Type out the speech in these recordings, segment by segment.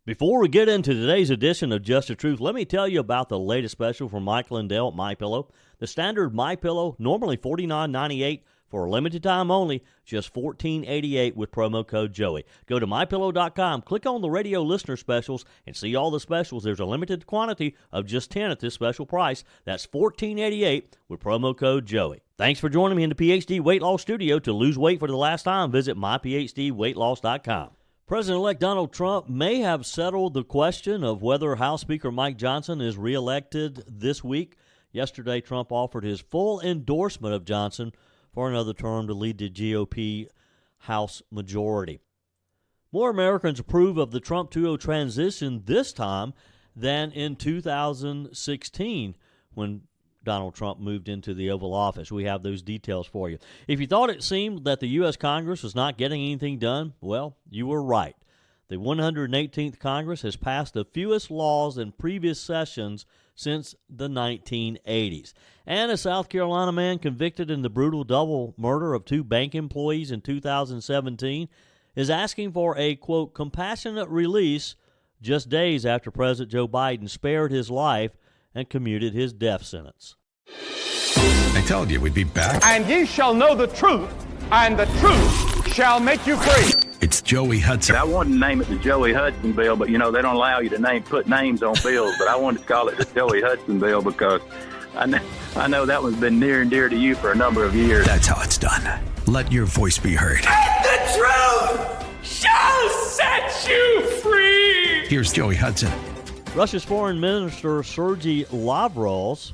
Before we get into today's edition of Just the Truth, let me tell you about the latest special from Michael and Dale at MyPillow. The standard MyPillow, normally $49.98 for a limited time only, just $14.88 with promo code Joey. Go to MyPillow.com, click on the radio listener specials, and see all the specials. There's a limited quantity of just 10 at this special price. That's $14.88 with promo code Joey. Thanks for joining me in the PhD Weight Loss Studio. To lose weight for the last time, visit myphdweightloss.com. President-elect Donald Trump may have settled the question of whether House Speaker Mike Johnson is reelected this week. Yesterday, Trump offered his full endorsement of Johnson for another term to lead the GOP House majority. More Americans approve of the Trump 2.0 transition this time than in 2016 when Donald Trump moved into the Oval Office. We have those details for you. If you thought it seemed that the U.S. Congress was not getting anything done, well, you were right. The 118th Congress has passed the fewest laws in previous sessions since the 1980s. And a South Carolina man convicted in the brutal double murder of two bank employees in 2017 is asking for a, quote, compassionate release just days after President Joe Biden spared his life and commuted his death sentence. I told you we'd be back. And ye shall know the truth, and the truth shall make you free. It's Joey Hudson. I wanted to name it the Joey Hudson bill, but you know they don't allow you to put names on bills. But I wanted to call it the Joey Hudson bill because I know that one's been near and dear to you for a number of years. That's how it's done. Let your voice be heard. And the truth shall set you free. Here's Joey Hudson. Russia's Foreign Minister Sergei Lavrov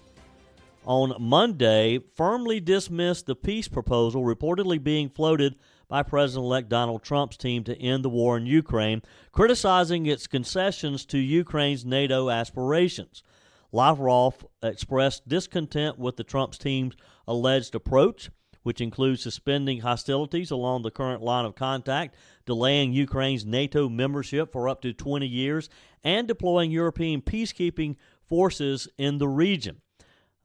on Monday firmly dismissed the peace proposal reportedly being floated by President-elect Donald Trump's team to end the war in Ukraine, criticizing its concessions to Ukraine's NATO aspirations. Lavrov expressed discontent with the Trump's team's alleged approach, which includes suspending hostilities along the current line of contact, delaying Ukraine's NATO membership for up to 20 years, and deploying European peacekeeping forces in the region.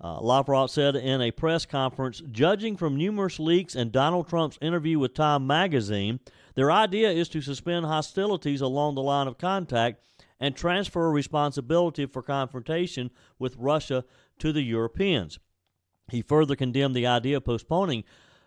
Lavrov said in a press conference, judging from numerous leaks and Donald Trump's interview with Time magazine, their idea is to suspend hostilities along the line of contact and transfer responsibility for confrontation with Russia to the Europeans. He further condemned the idea of postponing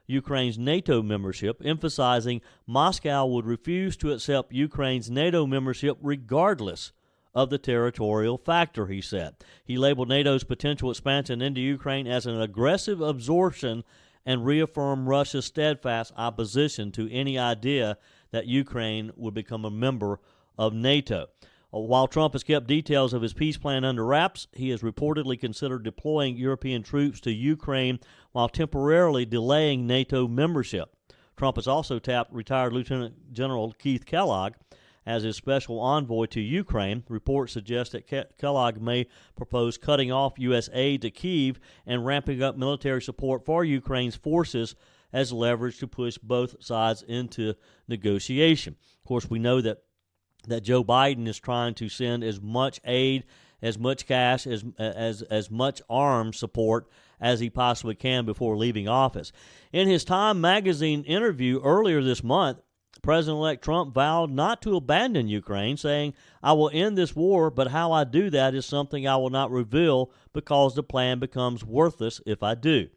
Ukraine's NATO membership, emphasizing Moscow would refuse to accept Ukraine's NATO membership regardless of the territorial factor, he said. He labeled NATO's potential expansion into Ukraine as an aggressive absorption and reaffirmed Russia's steadfast opposition to any idea that Ukraine would become a member of NATO. While Trump has kept details of his peace plan under wraps, he has reportedly considered deploying European troops to Ukraine while temporarily delaying NATO membership. Trump has also tapped retired Lieutenant General Keith Kellogg as his special envoy to Ukraine. Reports suggest that Kellogg may propose cutting off U.S. aid to Kyiv and ramping up military support for Ukraine's forces as leverage to push both sides into negotiation. Of course, we know that Joe Biden is trying to send as much aid, as much cash, as much arms support as he possibly can before leaving office. In his Time magazine interview earlier this month, President-elect Trump vowed not to abandon Ukraine, saying, I will end this war, but how I do that is something I will not reveal because the plan becomes worthless if I do.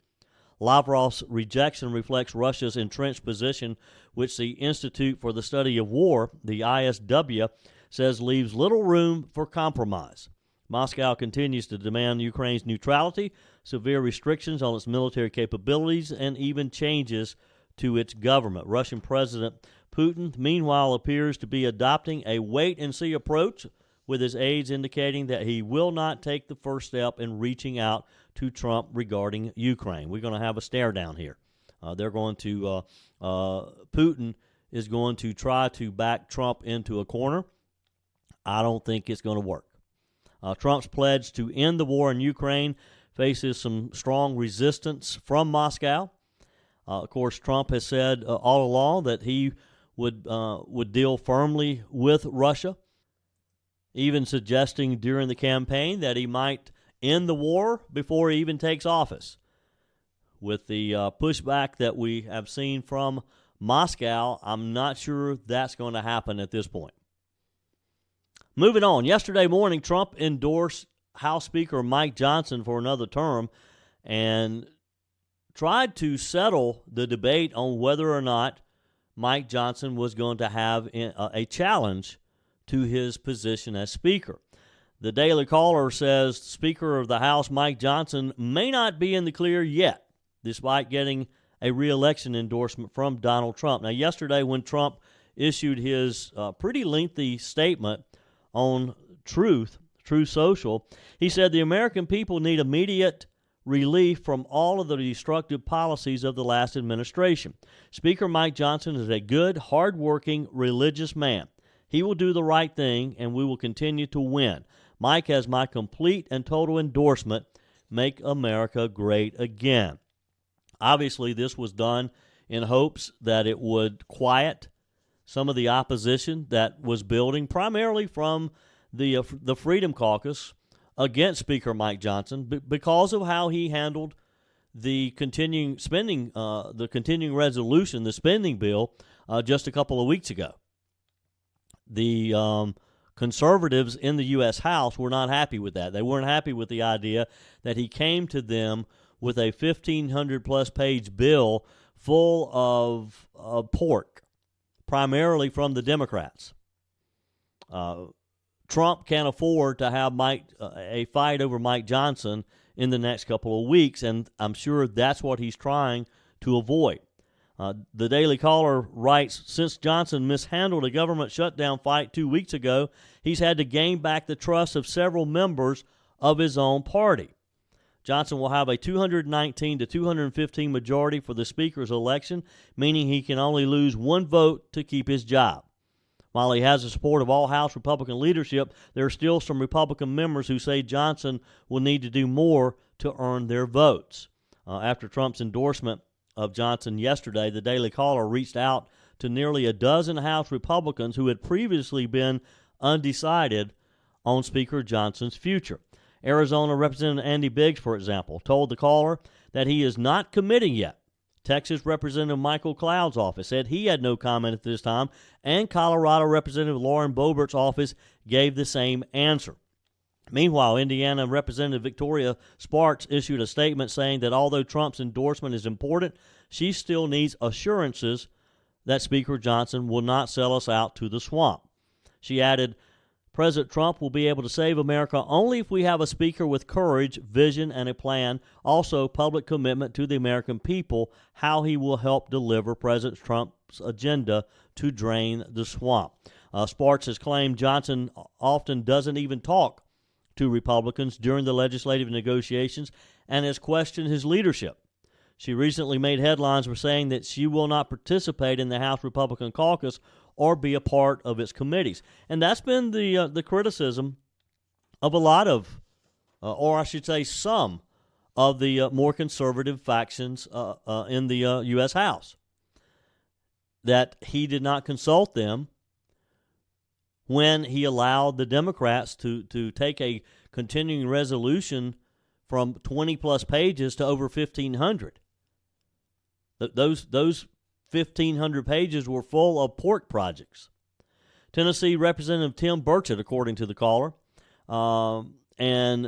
Lavrov's rejection reflects Russia's entrenched position, which the Institute for the Study of War, the ISW, says leaves little room for compromise. Moscow continues to demand Ukraine's neutrality, severe restrictions on its military capabilities, and even changes to its government. Russian President Putin, meanwhile, appears to be adopting a wait-and-see approach, with his aides indicating that he will not take the first step in reaching out to Trump regarding Ukraine. We're going to have a stare down here. Putin is going to try to back Trump into a corner. I don't think it's going to work. Trump's pledge to end the war in Ukraine faces some strong resistance from Moscow. Of course, Trump has said all along that he would deal firmly with Russia, even suggesting during the campaign that he might end the war before he even takes office. With the pushback that we have seen from Moscow, I'm not sure that's going to happen at this point. Moving on. Yesterday morning, Trump endorsed House Speaker Mike Johnson for another term and tried to settle the debate on whether or not Mike Johnson was going to have a challenge to his position as Speaker. The Daily Caller says Speaker of the House Mike Johnson may not be in the clear yet, despite getting a re-election endorsement from Donald Trump. Now, yesterday when Trump issued his pretty lengthy statement on Truth Social, he said the American people need immediate relief from all of the destructive policies of the last administration. Speaker Mike Johnson is a good, hard-working, religious man. He will do the right thing, and we will continue to win. Mike has my complete and total endorsement. Make America great again. Obviously, this was done in hopes that it would quiet some of the opposition that was building, primarily from the Freedom Caucus, against Speaker Mike Johnson because of how he handled the continuing spending, the continuing resolution, the spending bill, just a couple of weeks ago. The conservatives in the U.S. House were not happy with that. They weren't happy with the idea that he came to them with a 1,500-plus page bill full of pork, primarily from the Democrats. Trump can't afford to have a fight over Mike Johnson in the next couple of weeks, and I'm sure that's what he's trying to avoid. The Daily Caller writes, since Johnson mishandled a government shutdown fight 2 weeks ago, he's had to gain back the trust of several members of his own party. Johnson will have a 219 to 215 majority for the Speaker's election, meaning he can only lose one vote to keep his job. While he has the support of all House Republican leadership, there are still some Republican members who say Johnson will need to do more to earn their votes. After Trump's endorsement of Johnson yesterday, the Daily Caller reached out to nearly a dozen House Republicans who had previously been undecided on Speaker Johnson's future. Arizona Representative Andy Biggs, for example, told the caller that he is not committing yet. Texas Representative Michael Cloud's office said he had no comment at this time, and Colorado Representative Lauren Boebert's office gave the same answer. Meanwhile, Indiana Representative Victoria Sparks issued a statement saying that although Trump's endorsement is important, she still needs assurances that Speaker Johnson will not sell us out to the swamp. She added, President Trump will be able to save America only if we have a speaker with courage, vision, and a plan, also public commitment to the American people, how he will help deliver President Trump's agenda to drain the swamp. Sparks has claimed Johnson often doesn't even talk to Republicans during the legislative negotiations and has questioned his leadership. She recently made headlines for saying that she will not participate in the House Republican caucus or be a part of its committees. And that's been the criticism of a lot of, or I should say some, of the more conservative factions in the U.S. House, that he did not consult them when he allowed the Democrats to take a continuing resolution from 20-plus pages to over 1,500. Those 1,500 pages were full of pork projects. Tennessee Representative Tim Burchett, according to the caller, and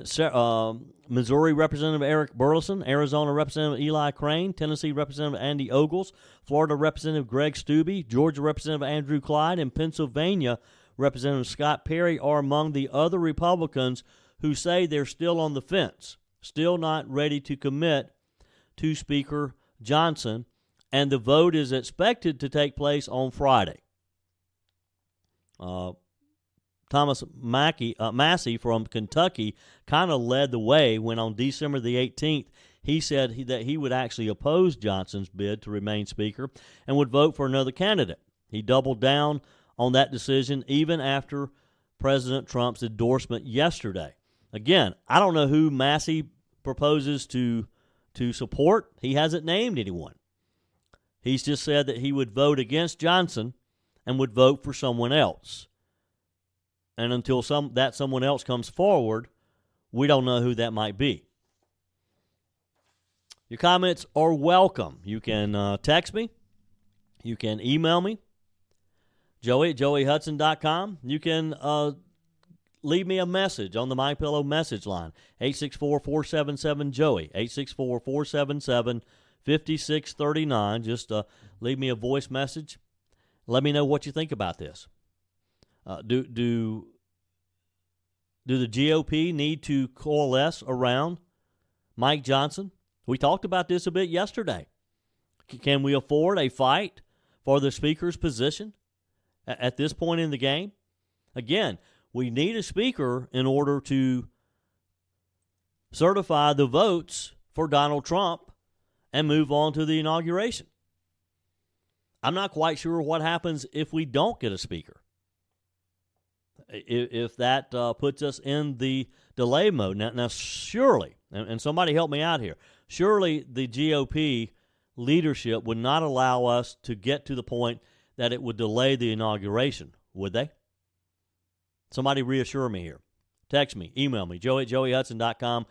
Missouri Representative Eric Burleson, Arizona Representative Eli Crane, Tennessee Representative Andy Ogles, Florida Representative Greg Steube, Georgia Representative Andrew Clyde, and Pennsylvania Representative Scott Perry are among the other Republicans who say they're still on the fence, still not ready to commit to Speaker Johnson, and the vote is expected to take place on Friday. Thomas Massey from Kentucky kind of led the way when on December the 18th he said that he would actually oppose Johnson's bid to remain Speaker and would vote for another candidate. He doubled down on that decision even after President Trump's endorsement yesterday. Again, I don't know who Massey proposes to support. He hasn't named anyone. He's just said that he would vote against Johnson and would vote for someone else. And until that someone else comes forward, we don't know who that might be. Your comments are welcome. You can text me. You can email me, Joey at joeyhudson.com. You can leave me a message on the MyPillow message line, 864-477-JOEY, 864-477-5639. Just leave me a voice message. Let me know what you think about this. Do the GOP need to coalesce around Mike Johnson? We talked about this a bit yesterday. Can we afford a fight for the speaker's position at this point in the game? Again, we need a speaker in order to certify the votes for Donald Trump and move on to the inauguration. I'm not quite sure what happens if we don't get a speaker. If that puts us in the delay mode. Now surely, and somebody help me out here, surely the GOP leadership would not allow us to get to the point that it would delay the inauguration, would they? Somebody reassure me here. Text me, email me, joe@joeyhudson.com.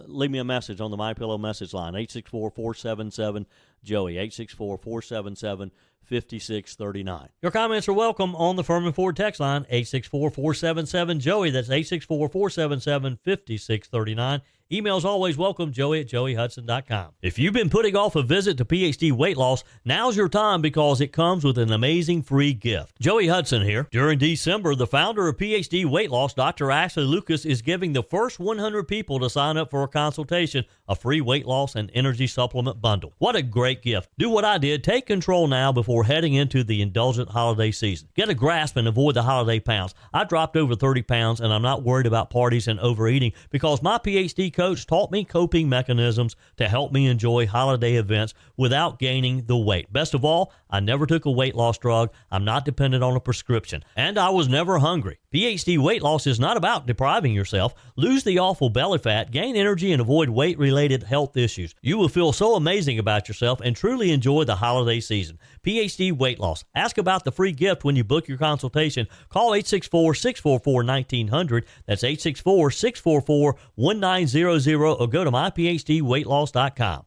Leave me a message on the MyPillow message line, 864-477-JOEY, 864-477-5639. Your comments are welcome on the Firmin Ford text line, 864-477-JOEY. That's 864-477-5639. Emails always welcome, joey@joeyhudson.com. If you've been putting off a visit to PhD Weight Loss, now's your time because it comes with an amazing free gift. Joey Hudson here. During December, the founder of PhD Weight Loss, Dr. Ashley Lucas, is giving the first 100 people to sign up for a consultation a free weight loss and energy supplement bundle. What a great gift. Do what I did. Take control now before heading into the indulgent holiday season. Get a grasp and avoid the holiday pounds. I dropped over 30 pounds and I'm not worried about parties and overeating because my PhD coach taught me coping mechanisms to help me enjoy holiday events without gaining the weight. Best of all, I never took a weight loss drug. I'm not dependent on a prescription. And I was never hungry. PhD Weight Loss is not about depriving yourself. Lose the awful belly fat, gain energy, and avoid weight-related health issues. You will feel so amazing about yourself and truly enjoy the holiday season. PhD Weight Loss. Ask about the free gift when you book your consultation. Call 864-644-1900. That's 864-644-1900 or go to myphdweightloss.com.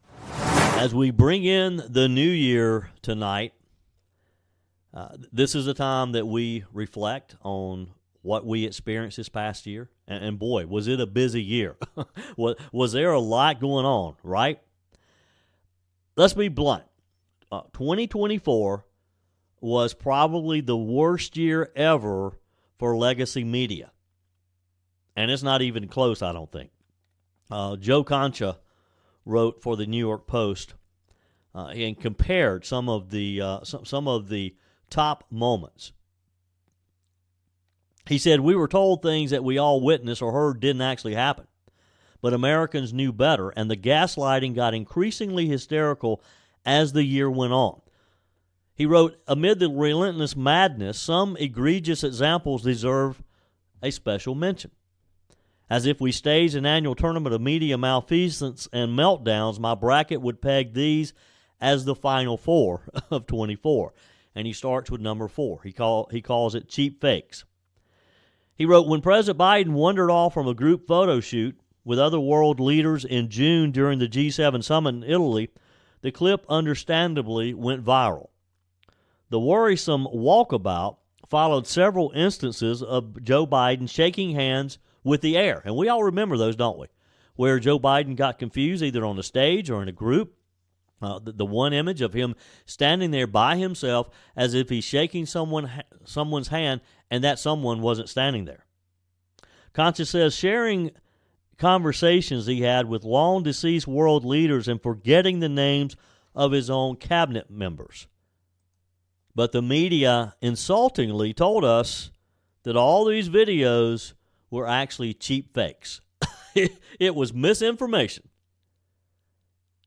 As we bring in the new year tonight, this is a time that we reflect on what we experienced this past year. And boy, was it a busy year. Was there a lot going on, right? Let's be blunt. 2024 was probably the worst year ever for legacy media. And it's not even close, I don't think. Joe Concha wrote for the New York Post and compared some of the top moments. He said, "We were told things that we all witnessed or heard didn't actually happen. But Americans knew better, and the gaslighting got increasingly hysterical as the year went on." He wrote, "Amid the relentless madness, some egregious examples deserve a special mention. As if we staged an annual tournament of media malfeasance and meltdowns, my bracket would peg these as the final four of 24. And he starts with number 4. He calls it cheap fakes. He wrote, "When President Biden wandered off from a group photo shoot with other world leaders in June during the G7 summit in Italy, the clip understandably went viral. The worrisome walkabout followed several instances of Joe Biden shaking hands with the air." And we all remember those, don't we? Where Joe Biden got confused either on the stage or in a group. The one image of him standing there by himself as if he's shaking someone's hand and that someone wasn't standing there. Concha says sharing conversations he had with long-deceased world leaders and forgetting the names of his own cabinet members. But the media insultingly told us that all these videos were actually cheap fakes. It was misinformation.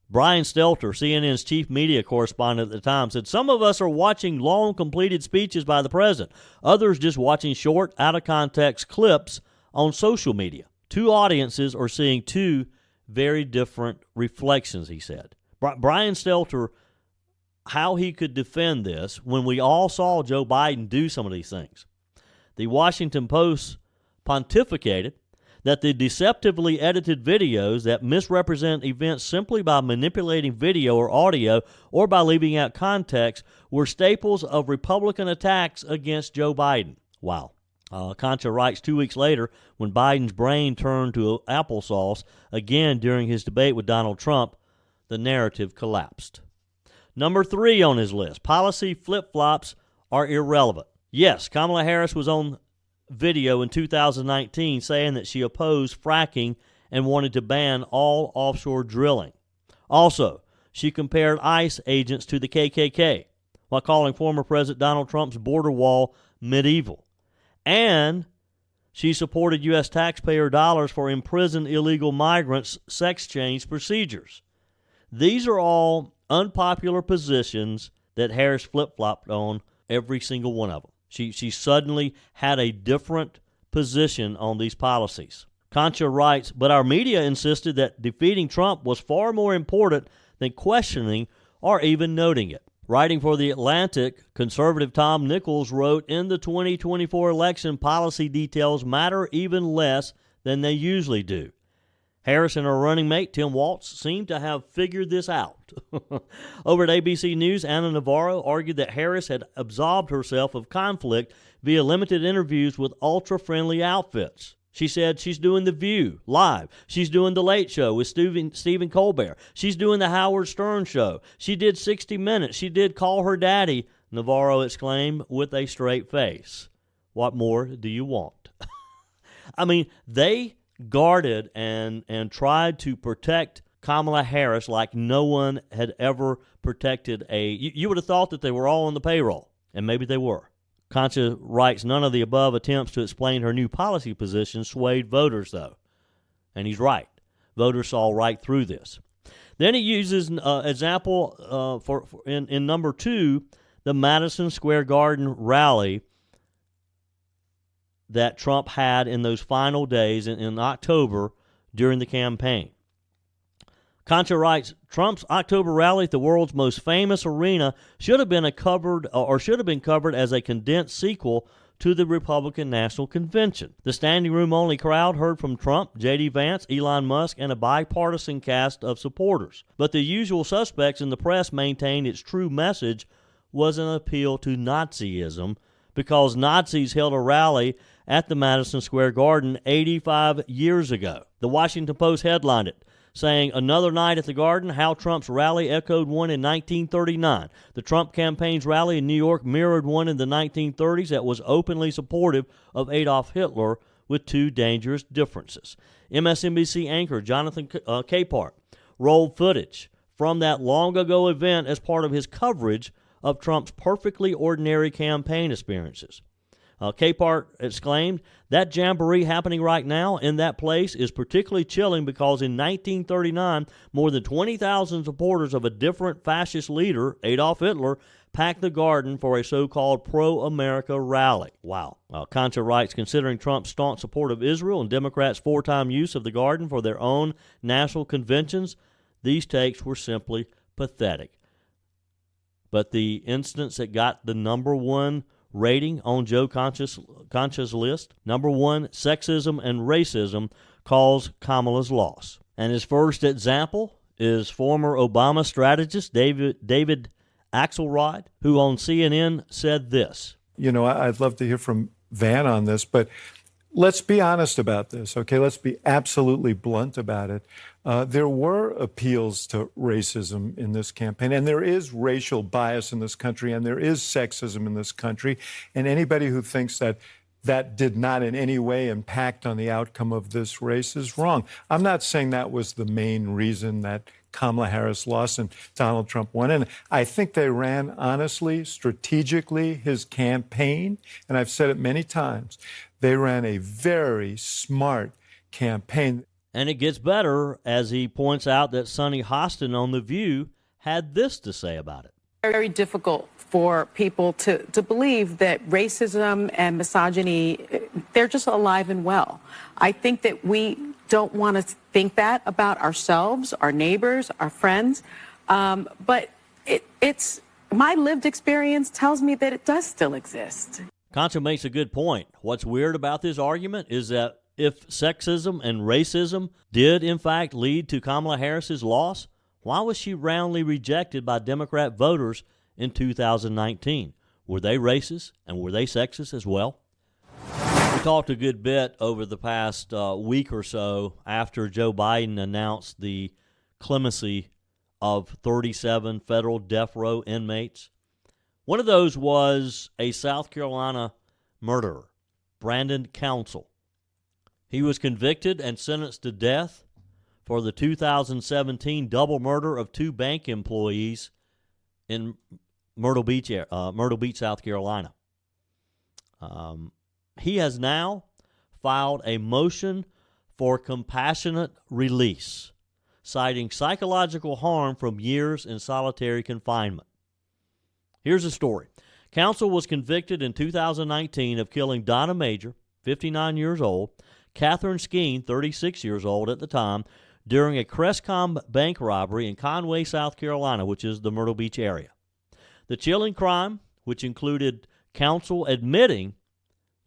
Brian Stelter, CNN's chief media correspondent at the time, said, "Some of us are watching long completed speeches by the president. Others just watching short, out-of-context clips on social media. Two audiences are seeing two very different reflections," he said. Brian Stelter, how he could defend this when we all saw Joe Biden do some of these things. The Washington Post pontificated that the deceptively edited videos that misrepresent events simply by manipulating video or audio or by leaving out context were staples of Republican attacks against Joe Biden. Wow. Concha writes 2 weeks later, when Biden's brain turned to applesauce again during his debate with Donald Trump, the narrative collapsed. Number 3 on his list, policy flip-flops are irrelevant. Yes, Kamala Harris was on video in 2019 saying that she opposed fracking and wanted to ban all offshore drilling. Also, she compared ICE agents to the KKK while calling former President Donald Trump's border wall medieval. And she supported U.S. taxpayer dollars for imprisoned illegal migrants' sex change procedures. These are all unpopular positions that Harris flip-flopped on, every single one of them. She suddenly had a different position on these policies. Concha writes, but our media insisted that defeating Trump was far more important than questioning or even noting it. Writing for The Atlantic, conservative Tom Nichols wrote, in the 2024 election, policy details matter even less than they usually do. Harris and her running mate, Tim Walz, seem to have figured this out. Over at ABC News, Anna Navarro argued that Harris had absolved herself of conflict via limited interviews with ultra-friendly outfits. She said she's doing The View live. She's doing The Late Show with Stephen Colbert. She's doing The Howard Stern Show. She did 60 Minutes. She did Call Her Daddy, Navarro exclaimed with a straight face. What more do you want? I mean, they guarded and tried to protect Kamala Harris like no one had ever protected you would have thought that they were all on the payroll, and maybe they were. Concha writes, none of the above attempts to explain her new policy position swayed voters, though. And he's right. Voters saw right through this. Then he uses example in number 2, the Madison Square Garden rally that Trump had in those final days in October during the campaign. Concha writes, Trump's October rally at the world's most famous arena should have been covered as a condensed sequel to the Republican National Convention. The standing room only crowd heard from Trump, J.D. Vance, Elon Musk, and a bipartisan cast of supporters. But the usual suspects in the press maintained its true message was an appeal to Nazism, because Nazis held a rally at the Madison Square Garden 85 years ago. The Washington Post headlined it, saying, another night at the Garden, how Trump's rally echoed one in 1939. The Trump campaign's rally in New York mirrored one in the 1930s that was openly supportive of Adolf Hitler, with 2 dangerous differences. MSNBC anchor Jonathan Capehart rolled footage from that long-ago event as part of his coverage of Trump's perfectly ordinary campaign experiences. Capehart exclaimed, that jamboree happening right now in that place is particularly chilling because in 1939, more than 20,000 supporters of a different fascist leader, Adolf Hitler, packed the Garden for a so-called pro-America rally. Wow. Concha writes, considering Trump's staunch support of Israel and Democrats' 4-time use of the Garden for their own national conventions, these takes were simply pathetic. But the instance that got the number 1 rating on Joe Concha's list, number 1, sexism and racism, calls Kamala's loss. And his first example is former Obama strategist David Axelrod, who on CNN said this. You know, I'd love to hear from Van on this, but let's be honest about this, okay? Let's be absolutely blunt about it. There were appeals to racism in this campaign, and there is racial bias in this country, and there is sexism in this country. And anybody who thinks that that did not in any way impact on the outcome of this race is wrong. I'm not saying that was the main reason that Kamala Harris lost and Donald Trump won. And I think they ran honestly, strategically, his campaign. And I've said it many times. They ran a very smart campaign. And it gets better as he points out that Sonny Hostin on The View had this to say about it. Very difficult for people to believe that racism and misogyny, they're just alive and well. I think that we don't want to think that about ourselves, our neighbors, our friends, but it's my lived experience tells me that it does still exist. Concha makes a good point. What's weird about this argument is that if sexism and racism did, in fact, lead to Kamala Harris's loss, why was she roundly rejected by Democrat voters in 2019? Were they racist and were they sexist as well? talked a good bit over the past week or so after Joe Biden announced the clemency of 37 federal death row inmates. One of those was a South Carolina murderer, Brandon Council. He was convicted and sentenced to death for the 2017 double murder of 2 bank employees in Myrtle Beach, South Carolina. He has now filed a motion for compassionate release, citing psychological harm from years in solitary confinement. Here's the story. Counsel was convicted in 2019 of killing Donna Major, 59 years old, Catherine Skeen, 36 years old at the time, during a Crestcom bank robbery in Conway, South Carolina, which is the Myrtle Beach area. The chilling crime, which included Counsel admitting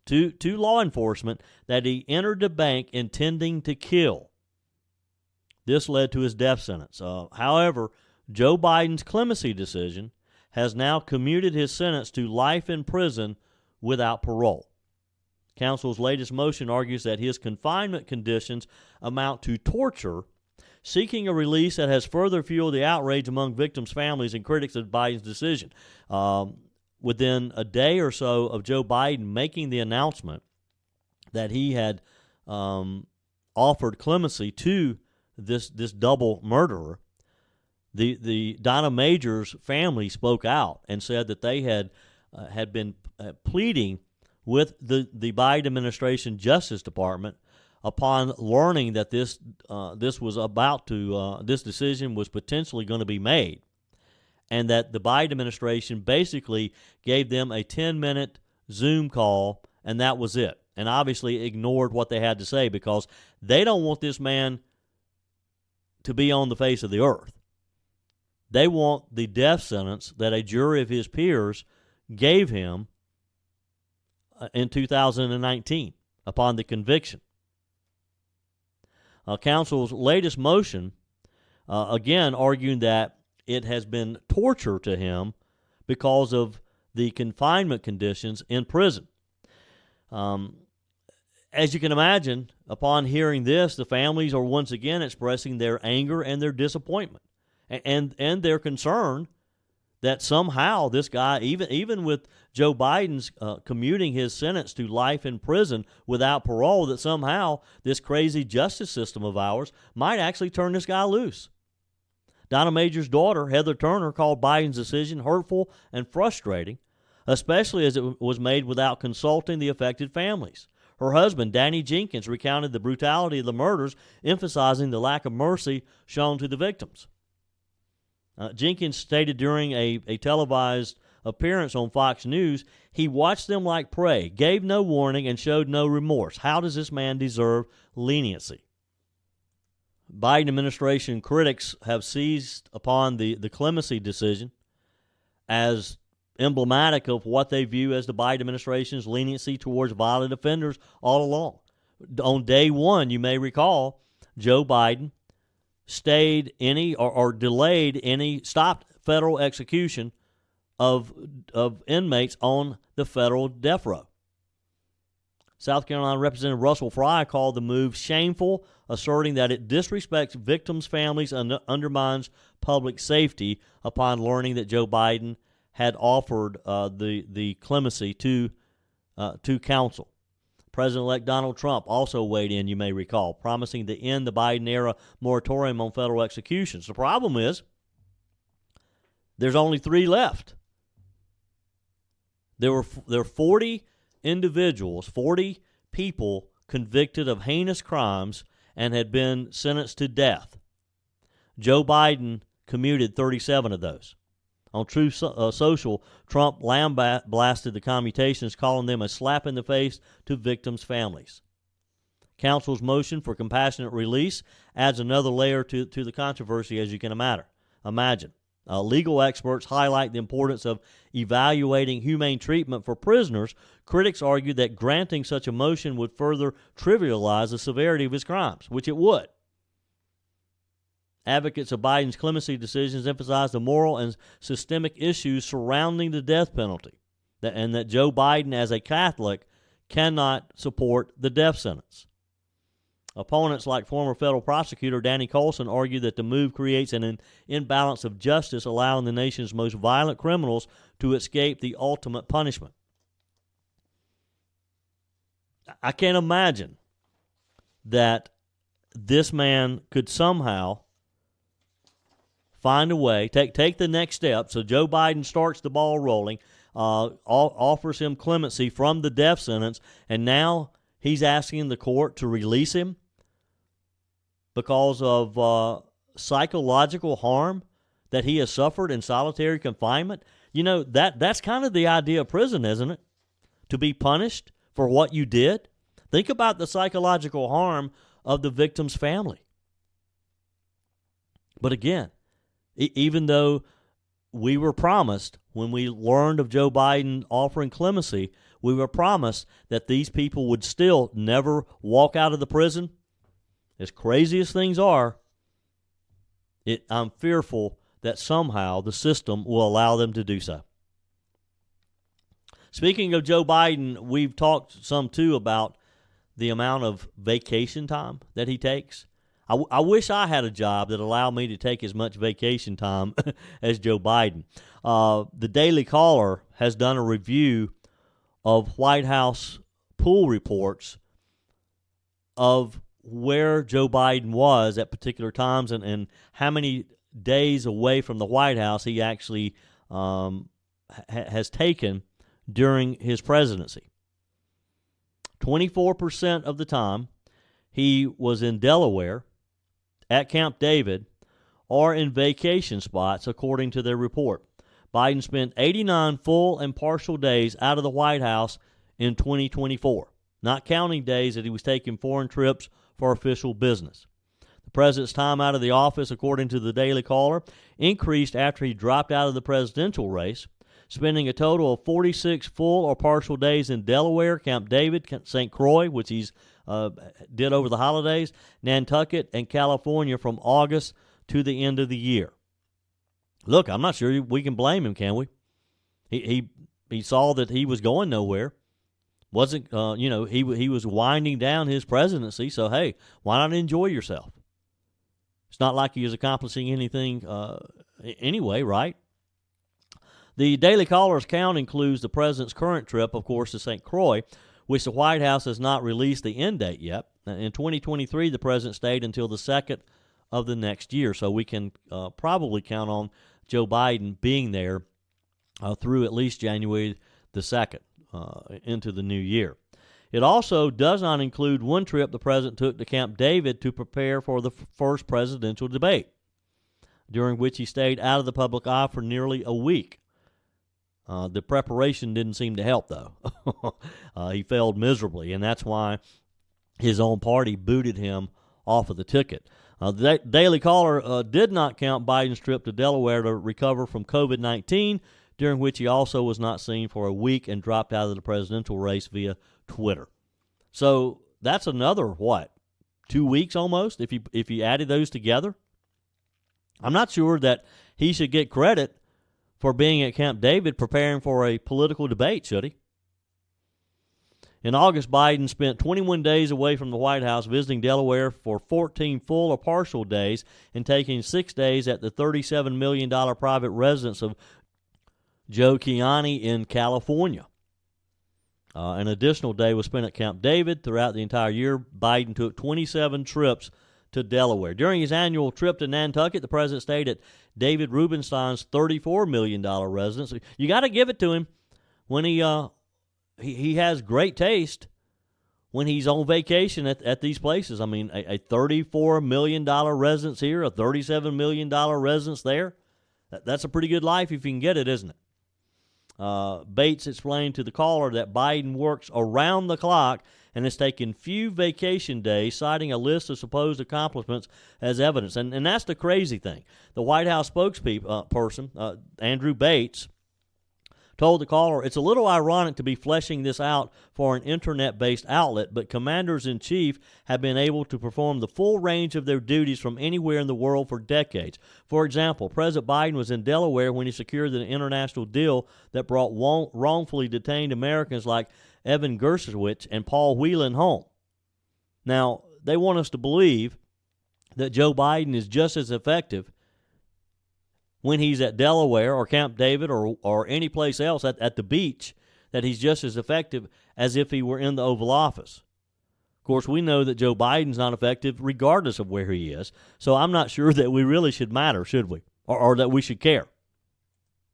to law enforcement that he entered the bank intending to kill. This led to his death sentence. However, Joe Biden's clemency decision has now commuted his sentence to life in prison without parole. Counsel's latest motion argues that his confinement conditions amount to torture, seeking a release that has further fueled the outrage among victims' families and critics of Biden's decision. Within a day or so of Joe Biden making the announcement that he had offered clemency to this double murderer, the Donna Major's family spoke out and said that they had been pleading with the Biden administration Justice Department upon learning that this decision was potentially going to be made, and that the Biden administration basically gave them a 10-minute Zoom call, and that was it, and obviously ignored what they had to say because they don't want this man to be on the face of the earth. They want the death sentence that a jury of his peers gave him in 2019 upon the conviction. Counsel's latest motion, again, arguing that it has been torture to him because of the confinement conditions in prison. As you can imagine, upon hearing this, the families are once again expressing their anger and their disappointment and their concern that somehow this guy, even with Joe Biden's commuting his sentence to life in prison without parole, that somehow this crazy justice system of ours might actually turn this guy loose. Donna Major's daughter, Heather Turner, called Biden's decision hurtful and frustrating, especially as it was made without consulting the affected families. Her husband, Danny Jenkins, recounted the brutality of the murders, emphasizing the lack of mercy shown to the victims. Jenkins stated during a televised appearance on Fox News, he watched them like prey, gave no warning, and showed no remorse. How does this man deserve leniency? Biden administration critics have seized upon the clemency decision as emblematic of what they view as the Biden administration's leniency towards violent offenders all along. On day one, you may recall, Joe Biden stayed any or delayed any, stopped federal execution of inmates on the federal death row. South Carolina Representative Russell Fry called the move shameful, asserting that it disrespects victims' families and undermines public safety upon learning that Joe Biden had offered the clemency to counsel. President-elect Donald Trump also weighed in, you may recall, promising to end the Biden-era moratorium on federal executions. The problem is there's only 3 left. There are 40 individuals, 40 people convicted of heinous crimes and had been sentenced to death. Joe Biden commuted 37 of those. On Truth Social, Trump lambasted the commutations, calling them a slap in the face to victims' families. Counsel's motion for compassionate release adds another layer to the controversy, as you can imagine. Legal experts highlight the importance of evaluating humane treatment for prisoners. Critics argue that granting such a motion would further trivialize the severity of his crimes, which it would. Advocates of Biden's clemency decisions emphasize the moral and systemic issues surrounding the death penalty, and that Joe Biden, as a Catholic, cannot support the death sentence. Opponents like former federal prosecutor Danny Coulson argue that the move creates an imbalance of justice, allowing the nation's most violent criminals to escape the ultimate punishment. I can't imagine that this man could somehow find a way, take the next step. So Joe Biden starts the ball rolling, offers him clemency from the death sentence, and now he's asking the court to release him because of psychological harm that he has suffered in solitary confinement. You know, that's kind of the idea of prison, isn't it? To be punished for what you did. Think about the psychological harm of the victim's family. But again, even though we were promised, when we learned of Joe Biden offering clemency, we were promised that these people would still never walk out of the prison. As crazy as things are, I'm fearful that somehow the system will allow them to do so. Speaking of Joe Biden, we've talked some too about the amount of vacation time that he takes. I wish I had a job that allowed me to take as much vacation time as Joe Biden. The Daily Caller has done a review of White House pool reports of where Joe Biden was at particular times and how many days away from the White House he actually has taken during his presidency. 24% of the time he was in Delaware, at Camp David, or in vacation spots, according to their report. Biden spent 89 full and partial days out of the White House in 2024, not counting days that he was taking foreign trips for official business. The president's time out of the office, according to the Daily Caller, increased after he dropped out of the presidential race, spending a total of 46 full or partial days in Delaware, Camp David, St. Croix, which he's did over the holidays, Nantucket, and California from August to the end of the year. Look, I'm not sure we can blame him, can we? He saw that he was going nowhere. Wasn't he was winding down his presidency, so hey, why not enjoy yourself? It's not like he was accomplishing anything anyway, right? The Daily Caller's count includes the president's current trip, of course, to St. Croix, which the White House has not released the end date yet. In 2023, the president stayed until the 2nd of the next year, so we can probably count on Joe Biden being there through at least January the 2nd into the new year. It also does not include one trip the president took to Camp David to prepare for the first presidential debate, during which he stayed out of the public eye for nearly a week. The preparation didn't seem to help, though. He failed miserably, and that's why his own party booted him off of the ticket. The Daily Caller did not count Biden's trip to Delaware to recover from COVID-19, during which he also was not seen for a week and dropped out of the presidential race via Twitter. So that's another, 2 weeks almost, if you added those together? I'm not sure that he should get credit for being at Camp David preparing for a political debate, should he? In August, Biden spent 21 days away from the White House, visiting Delaware for 14 full or partial days and taking 6 days at the $37 million private residence of Joe Kiani in California. An additional day was spent at Camp David. Throughout the entire year, Biden took 27 trips to Delaware. During his annual trip to Nantucket, the president stayed at David Rubenstein's $34 million residence. You got to give it to him when he has great taste when he's on vacation at these places. I mean, a $34 million residence here, a $37 million residence there. That's a pretty good life if you can get it, isn't it? Bates explained to the caller that Biden works around the clock and has taken few vacation days, citing a list of supposed accomplishments as evidence. And that's the crazy thing. The White House spokesperson, Andrew Bates, told the caller, "It's a little ironic to be fleshing this out for an internet-based outlet, but commanders-in-chief have been able to perform the full range of their duties from anywhere in the world for decades. For example, President Biden was in Delaware when he secured an international deal that brought wrongfully detained Americans like Evan Gershowitz and Paul Whelan home. Now, they want us to believe that Joe Biden is just as effective when he's at Delaware or Camp David or any place else at the beach, that he's just as effective as if he were in the Oval Office. Of course, we know that Joe Biden's not effective regardless of where he is, so I'm not sure that we really should matter, should we? Or that we should care.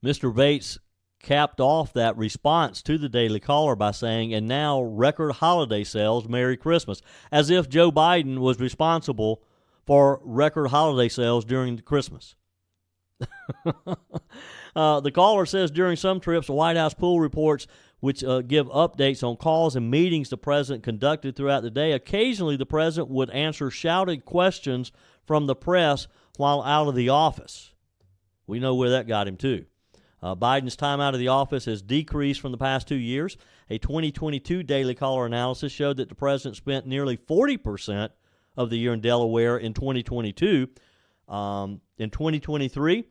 Mr. Bates capped off that response to the Daily Caller by saying, and now record holiday sales, Merry Christmas, as if Joe Biden was responsible for record holiday sales during Christmas. The caller says during some trips, the White House pool reports, which give updates on calls and meetings the president conducted throughout the day. Occasionally, the president would answer shouted questions from the press while out of the office. We know where that got him, too. Biden's time out of the office has decreased from the past 2 years. A 2022 Daily Caller analysis showed that the president spent nearly 40% of the year in Delaware in 2022. In 2023,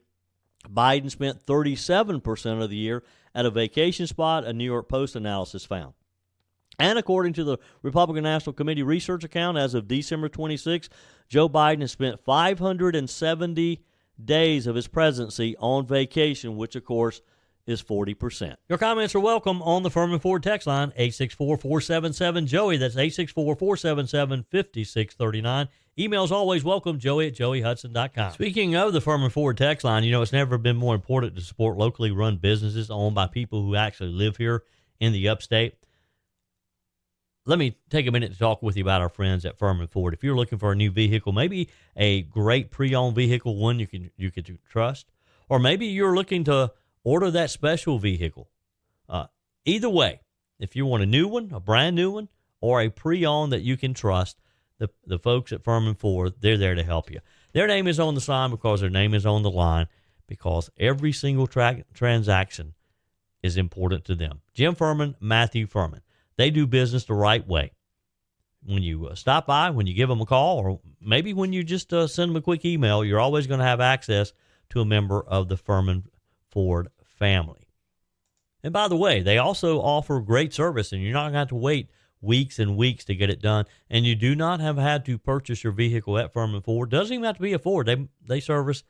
Biden spent 37% of the year at a vacation spot, a New York Post analysis found. And according to the Republican National Committee research account, as of December 26, Joe Biden has spent 570 days of his presidency on vacation, which, of course, is 40%. Your comments are welcome on the Firmin Ford text line, 864-477-JOEY. That's 864-477-5639. Emails always welcome, joey@joeyhudson.com. Speaking of the Firmin Ford text line, it's never been more important to support locally run businesses owned by people who actually live here in the upstate. Let me take a minute to talk with you about our friends at Firmin Ford. If you're looking for a new vehicle, maybe a great pre-owned vehicle, one you can trust, or maybe you're looking to order that special vehicle. Either way, if you want a new one, a brand new one, or a pre-owned that you can trust, the folks at Firmin Ford, they're there to help you. Their name is on the sign because their name is on the line, because every single transaction is important to them. Jim Firmin, Matthew Firmin. They do business the right way. When you stop by, when you give them a call, or maybe when you just send them a quick email, you're always going to have access to a member of the Firmin Ford family. And by the way, they also offer great service, and you're not going to have to wait weeks and weeks to get it done. And you do not have had to purchase your vehicle at Firmin Ford. Doesn't even have to be a Ford. They service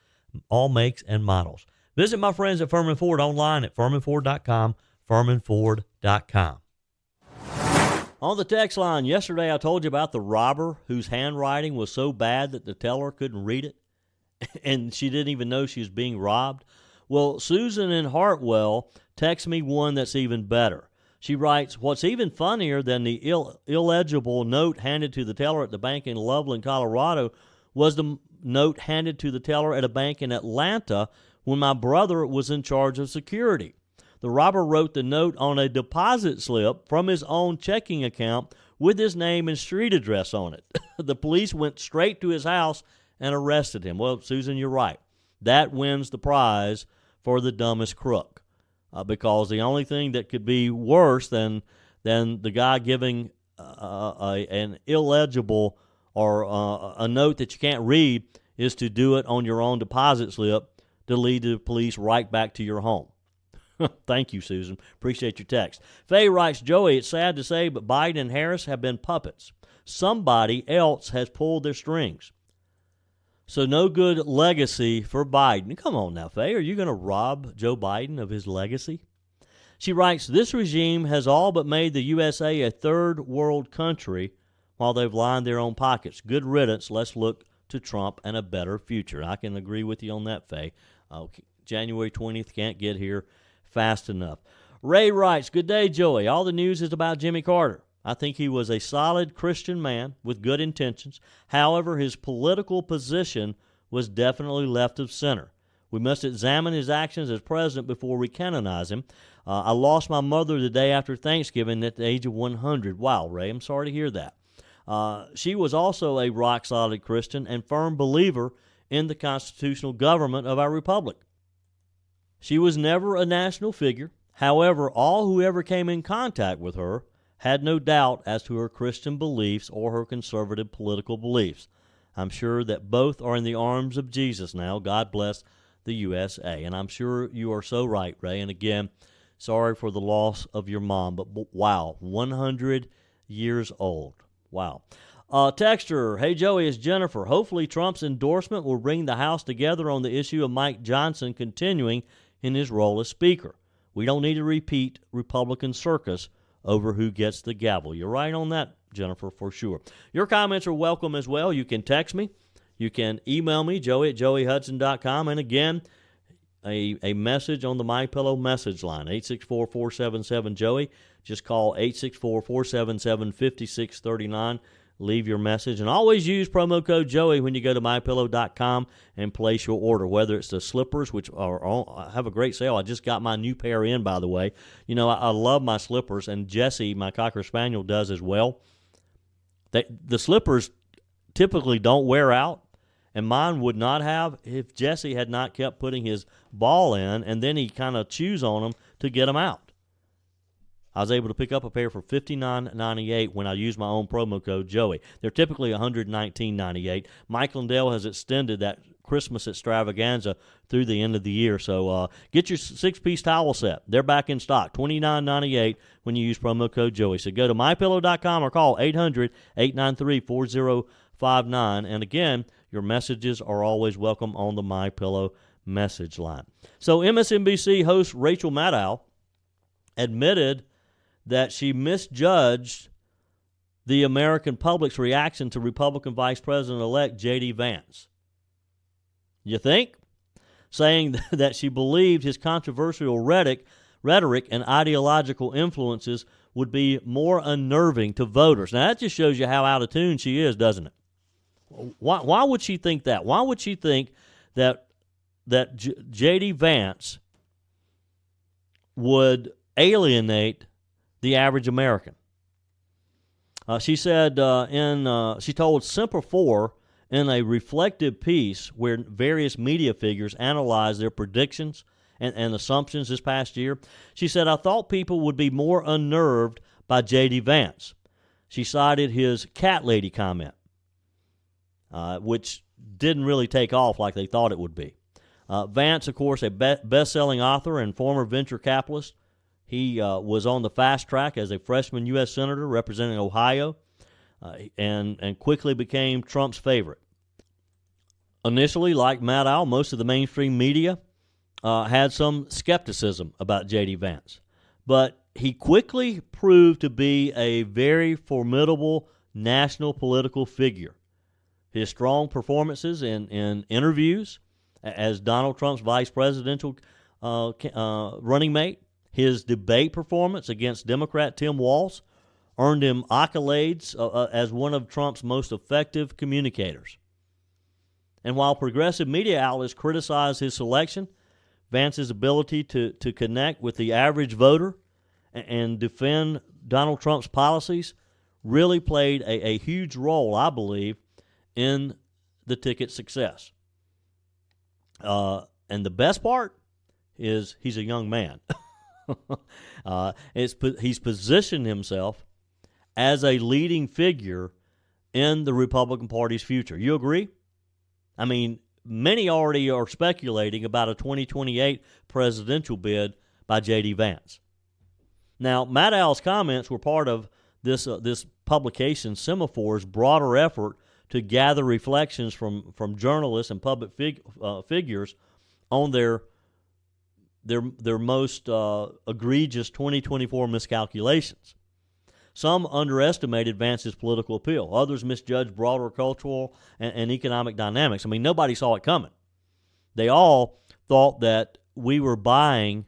all makes and models. Visit my friends at Firmin Ford online at firminford.com, firminford.com. On the text line, yesterday I told you about the robber whose handwriting was so bad that the teller couldn't read it, and she didn't even know she was being robbed. Well, Susan in Hartwell texts me one that's even better. She writes, what's even funnier than the illegible note handed to the teller at the bank in Loveland, Colorado, was the note handed to the teller at a bank in Atlanta when my brother was in charge of security. The robber wrote the note on a deposit slip from his own checking account with his name and street address on it. The police went straight to his house and arrested him. Well, Susan, you're right. That wins the prize for the dumbest crook, because the only thing that could be worse than the guy giving an illegible or a note that you can't read is to do it on your own deposit slip to lead the police right back to your home. Thank you, Susan. Appreciate your text. Faye writes, Joey, it's sad to say, but Biden and Harris have been puppets. Somebody else has pulled their strings. So no good legacy for Biden. Come on now, Faye. Are you going to rob Joe Biden of his legacy? She writes, this regime has all but made the USA a third world country while they've lined their own pockets. Good riddance. Let's look to Trump and a better future. I can agree with you on that, Faye. January 20th can't get here fast enough. Ray writes, good day, Joey. All the news is about Jimmy Carter. I think he was a solid Christian man with good intentions. However, his political position was definitely left of center. We must examine his actions as president before we canonize him. I lost my mother the day after Thanksgiving at the age of 100. Wow, Ray, I'm sorry to hear that. She was also a rock-solid Christian and firm believer in the constitutional government of our republic. She was never a national figure. However, all who ever came in contact with her had no doubt as to her Christian beliefs or her conservative political beliefs. I'm sure that both are in the arms of Jesus now. God bless the USA. And I'm sure you are so right, Ray. And again, Sorry for the loss of your mom. But wow, 100 years old. Wow. Texter, hey Joey, it's Jennifer. Hopefully Trump's endorsement will bring the House together on the issue of Mike Johnson continuing in his role as Speaker. We don't need to repeat Republican circus over who gets the gavel. You're right on that, Jennifer, for sure. Your comments are welcome as well. You can text me. You can email me, joey@joeyhudson.com. And again, a message on the MyPillow message line, 864-477-JOEY. Just call 864-477-5639. Leave your message. And always use promo code Joey when you go to MyPillow.com and place your order, whether it's the slippers, which have a great sale. I just got my new pair in, by the way. You know, I love my slippers, and Jessie, my Cocker Spaniel, does as well. The slippers typically don't wear out, and mine would not have if Jesse had not kept putting his ball in, and then he kind of chews on them to get them out. I was able to pick up a pair for $59.98 when I used my own promo code Joey. They're typically $119.98. Mike Lindell has extended that Christmas extravaganza through the end of the year. So get your 6-piece towel set. They're back in stock, $29.98 when you use promo code Joey. So go to MyPillow.com or call 800-893-4059. And again, your messages are always welcome on the MyPillow message line. So MSNBC host Rachel Maddow admitted that she misjudged the American public's reaction to Republican Vice President-elect J.D. Vance. You think? Saying that she believed his controversial rhetoric and ideological influences would be more unnerving to voters. Now, that just shows you how out of tune she is, doesn't it? Why would she think that? Why would she think that J.D. Vance would alienate the average American? She said she told Semper Four in a reflective piece where various media figures analyzed their predictions and assumptions this past year. She said, I thought people would be more unnerved by J.D. Vance. She cited his cat lady comment, which didn't really take off like they thought it would be. Vance, of course, a best-selling author and former venture capitalist. He was on the fast track as a freshman U.S. Senator representing Ohio and quickly became Trump's favorite. Initially, like Maddow, most of the mainstream media had some skepticism about J.D. Vance. But he quickly proved to be a very formidable national political figure. His strong performances in interviews as Donald Trump's vice presidential running mate, his debate performance against Democrat Tim Walz earned him accolades as one of Trump's most effective communicators. And while progressive media outlets criticized his selection, Vance's ability to connect with the average voter and defend Donald Trump's policies really played a huge role, I believe, in the ticket's success. And the best part is he's a young man. He's positioned himself as a leading figure in the Republican Party's future. You agree? I mean, many already are speculating about a 2028 presidential bid by J.D. Vance. Now, Maddow's comments were part of this publication, Semaphor's broader effort to gather reflections from journalists and public figures on their most egregious 2024 miscalculations. Some underestimated Vance's political appeal. Others misjudged broader cultural and economic dynamics. I mean, nobody saw it coming. They all thought that we were buying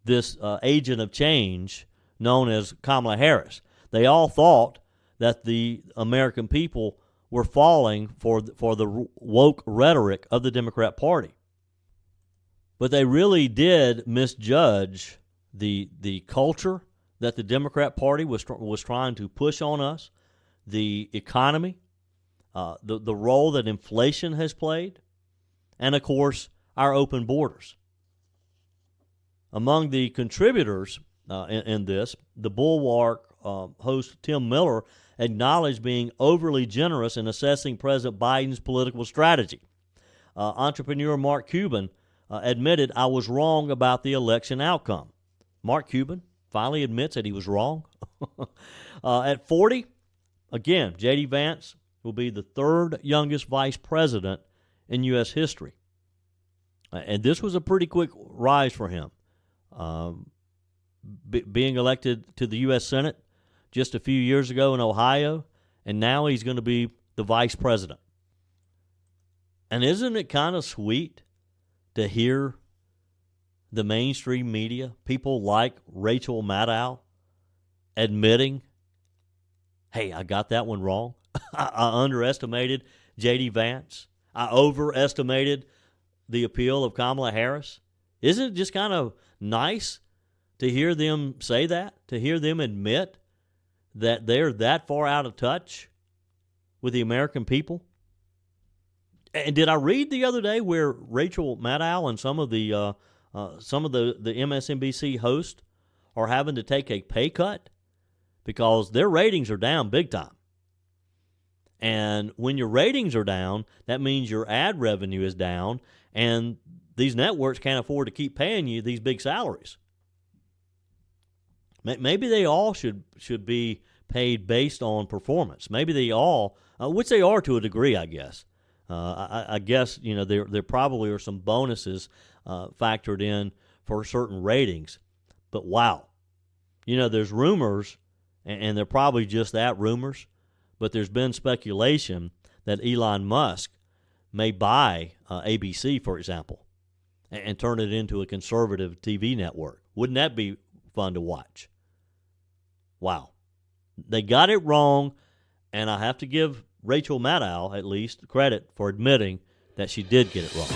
this agent of change known as Kamala Harris. They all thought that the American people were falling for the woke rhetoric of the Democrat Party. But they really did misjudge the culture that the Democrat Party was trying to push on us, the economy, the role that inflation has played, and, of course, our open borders. Among the contributors in this, the Bulwark host Tim Miller acknowledged being overly generous in assessing President Biden's political strategy. Entrepreneur Mark Cuban admitted, I was wrong about the election outcome. Mark Cuban finally admits that he was wrong. At 40, again, J.D. Vance will be the third youngest vice president in U.S. history. And this was a pretty quick rise for him. Being elected to the U.S. Senate just a few years ago in Ohio, and now he's going to be the vice president. And isn't it kind of sweet to hear the mainstream media, people like Rachel Maddow, admitting, hey, I got that one wrong. I underestimated J.D. Vance. I overestimated the appeal of Kamala Harris. Isn't it just kind of nice to hear them say that, to hear them admit that they're that far out of touch with the American people? And did I read the other day where Rachel Maddow and some of the MSNBC hosts are having to take a pay cut because their ratings are down big time? And when your ratings are down, that means your ad revenue is down, and these networks can't afford to keep paying you these big salaries. Maybe they all should be paid based on performance. Maybe they all, which they are to a degree, I guess. I guess, you know, there probably are some bonuses factored in for certain ratings. But wow, you know, there's rumors, and they're probably just that, rumors, but there's been speculation that Elon Musk may buy ABC, for example, and turn it into a conservative TV network. Wouldn't that be fun to watch? Wow. They got it wrong, and I have to give Rachel Maddow, at least, credit for admitting that she did get it wrong.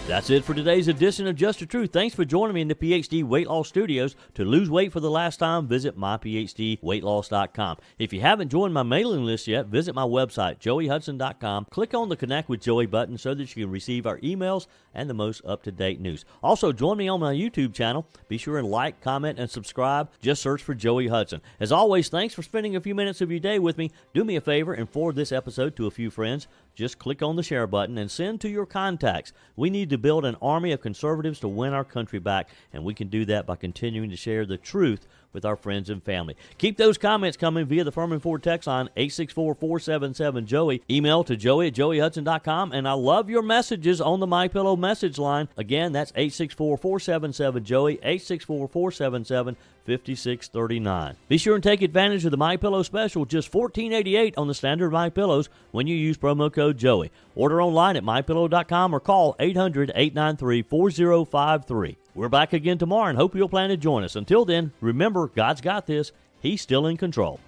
That's it for today's edition of Just the Truth. Thanks for joining me in the PhD Weight Loss Studios. To lose weight for the last time, visit myphdweightloss.com. If you haven't joined my mailing list yet, visit my website, joeyhudson.com. Click on the Connect with Joey button so that you can receive our emails and the most up-to-date news. Also, join me on my YouTube channel. Be sure and like, comment, and subscribe. Just search for Joey Hudson. As always, thanks for spending a few minutes of your day with me. Do me a favor and forward this episode to a few friends. Just click on the share button and send to your contacts. We need to build an army of conservatives to win our country back, and we can do that by continuing to share the truth with our friends and family. Keep those comments coming via the Firmin Ford text line, 864-477-JOEY. Email to joey@joeyhudson.com, and I love your messages on the MyPillow message line. Again, that's 864-477-JOEY, 864-477-5639. Be sure and take advantage of the MyPillow special, just $14.88 on the standard MyPillows when you use promo code Joey. Order online at mypillow.com or call 800-893-4053. We're back again tomorrow and hope you'll plan to join us. Until then, remember, God's got this. He's still in control.